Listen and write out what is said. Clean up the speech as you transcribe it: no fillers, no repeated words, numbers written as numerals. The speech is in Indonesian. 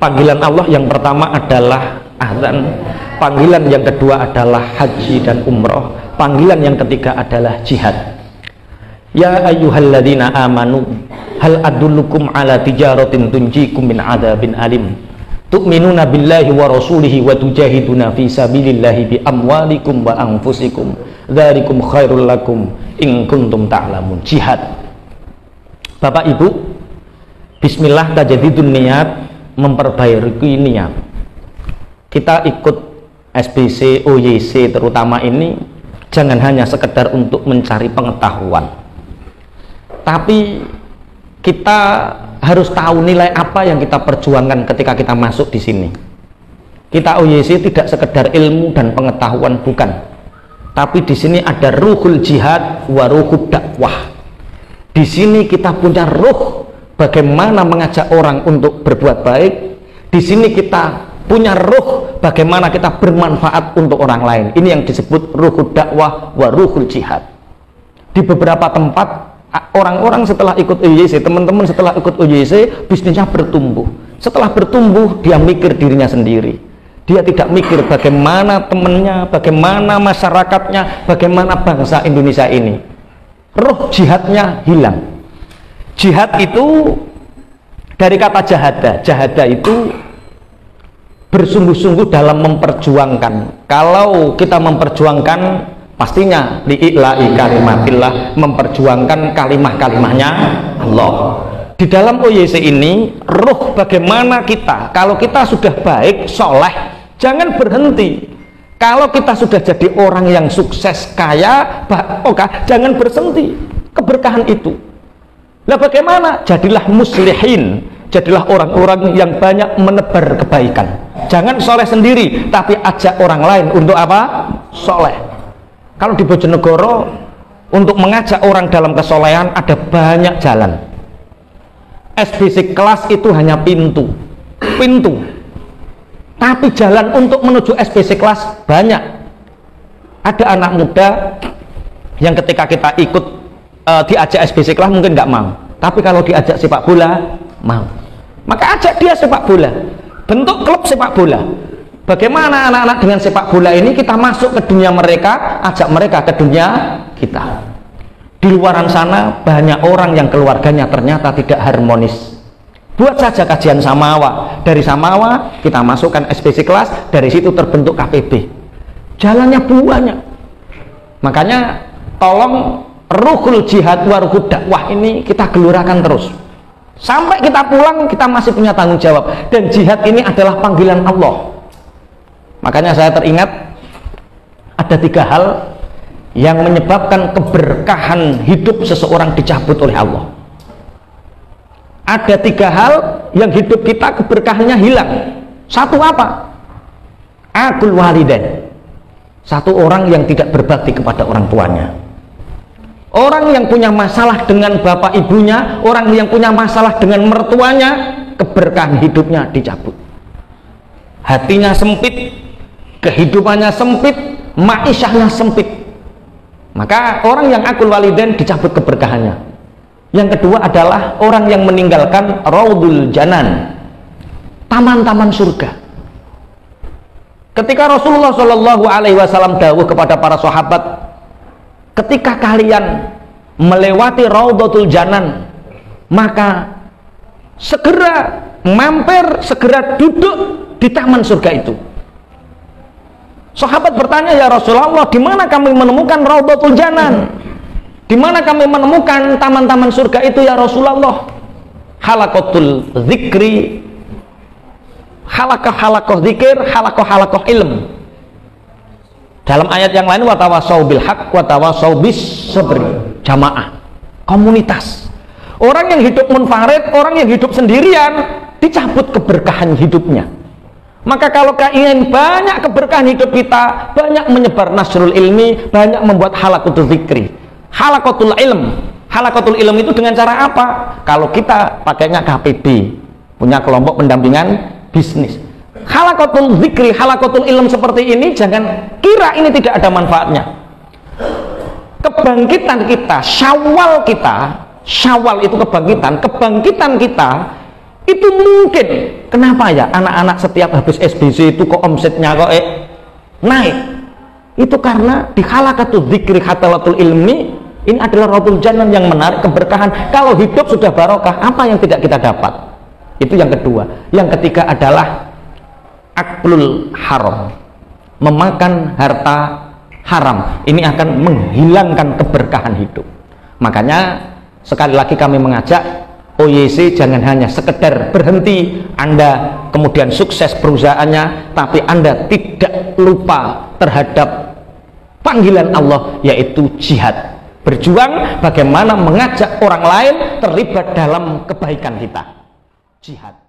Panggilan Allah yang pertama adalah azan, panggilan yang kedua adalah haji dan umroh, panggilan yang ketiga adalah jihad. Ya ayyuhalladzina amanu hal adullukum ala tijaratin tunjikum min adzabin alim tu'minuna billahi wa rasulihi wa tujahiduna fi sabilillahi bi amwalikum wa anfusikum dzalikum khairul lakum in kuntum ta'lamun. Jihad. Bapak Ibu, bismillah tajaddidun niat, memperbaiki niat. Kita ikut SBC, OYC terutama ini jangan hanya sekedar untuk mencari pengetahuan, tapi kita harus tahu nilai apa yang kita perjuangkan ketika kita masuk di sini. Kita OYC tidak sekedar ilmu dan pengetahuan, bukan, tapi di sini ada ruhul jihad wa ruhud dakwah. Di sini kita punya ruh bagaimana mengajak orang untuk berbuat baik. Di sini kita punya ruh bagaimana kita bermanfaat untuk orang lain. Ini yang disebut ruhud dakwah wa ruhul jihad. Di beberapa tempat orang-orang setelah ikut OYC, teman-teman setelah ikut OYC, bisnisnya bertumbuh. Setelah bertumbuh, dia mikir dirinya sendiri. Dia tidak mikir bagaimana temannya, bagaimana masyarakatnya, bagaimana bangsa Indonesia ini. Ruh jihadnya hilang. Jihad itu dari kata jahada. Jahada itu bersungguh-sungguh dalam memperjuangkan. Kalau kita memperjuangkan, pastinya li'ila'i kalimatillah, memperjuangkan kalimah-kalimahnya Allah. Di dalam OYC ini, ruh bagaimana kita, kalau kita sudah baik, soleh, jangan berhenti. Kalau kita sudah jadi orang yang sukses, kaya, jangan berhenti keberkahan itu. Nah bagaimana? Jadilah muslihin, jadilah orang-orang yang banyak menebar kebaikan. Jangan soleh sendiri, tapi ajak orang lain untuk apa? Soleh. Kalau di Bojonegoro, untuk mengajak orang dalam kesolehan ada banyak jalan. SBC kelas itu hanya pintu. Tapi jalan untuk menuju SBC kelas banyak. Ada anak muda yang ketika kita ikut diajak SBC kelas mungkin nggak mau, tapi kalau diajak sepak bola mau. Maka ajak dia sepak bola, bentuk klub sepak bola. Bagaimana anak-anak dengan sepak bola ini kita masuk ke dunia mereka, ajak mereka ke dunia kita. Di luaran sana banyak orang yang keluarganya ternyata tidak harmonis. Buat saja kajian Samawa, dari Samawa kita masukkan SBC kelas, dari situ terbentuk KPB. Jalannya banyak. Makanya tolong ruhul jihad wa ruhud dakwah ini kita gelurakan terus. Sampai kita pulang kita masih punya tanggung jawab. Dan jihad ini adalah panggilan Allah. Makanya saya teringat ada 3 hal yang menyebabkan keberkahan hidup seseorang dicabut oleh Allah. Ada 3 hal yang hidup kita keberkahannya hilang. Satu apa? Aqul walidain. Satu orang yang tidak berbakti kepada orang tuanya. Orang yang punya masalah dengan bapak ibunya, orang yang punya masalah dengan mertuanya, keberkahan hidupnya dicabut. Hatinya sempit, kehidupannya sempit, ma'isyahnya sempit. Maka orang yang aqul walidain dicabut keberkahannya. Yang kedua adalah orang yang meninggalkan raudul janan, taman-taman surga. Ketika Rasulullah Shallallahu Alaihi Wasallam dawuh kepada para sahabat, ketika kalian melewati raudatul janan, maka segera mampir, segera duduk di taman surga itu. Sahabat bertanya, ya Rasulullah, di mana kami menemukan raudatul janan? Di mana kami menemukan taman-taman surga itu ya Rasulullah? Halaqatul zikri, halaqah zikir, halaqah ilm. Dalam ayat yang lain, watawasau bil haq watawasau bis sabri. Jamaah, komunitas. Orang yang hidup munfarid, orang yang hidup sendirian, dicabut keberkahan hidupnya. Maka kalau ingin banyak keberkahan hidup kita, banyak menyebar nasrul ilmi, banyak membuat halaqatul zikri, halaqatul ilm. Halaqatul ilm itu dengan cara apa? Kalau kita pakainya KPB, punya kelompok pendampingan bisnis. Halaqatul zikri, halaqatul ilm seperti ini, jangan kira ini tidak ada manfaatnya. kebangkitan kita, syawal kita, syawal itu kebangkitan kita itu mungkin. Kenapa ya anak-anak setiap habis SBC itu kok omsetnya kok naik? Itu karena di halaqatul dzikri hatalatul ilmi, ini adalah Rabbul Janan yang menarik keberkahan. Kalau hidup sudah barokah, apa yang tidak kita dapat? Itu yang kedua. Yang ketiga adalah aklul haram, memakan harta haram. Ini akan menghilangkan keberkahan hidup. Makanya sekali lagi kami mengajak OYC jangan hanya sekedar berhenti Anda kemudian sukses perusahaannya, tapi Anda tidak lupa terhadap panggilan Allah, yaitu jihad. Berjuang bagaimana mengajak orang lain terlibat dalam kebaikan kita. Jihad.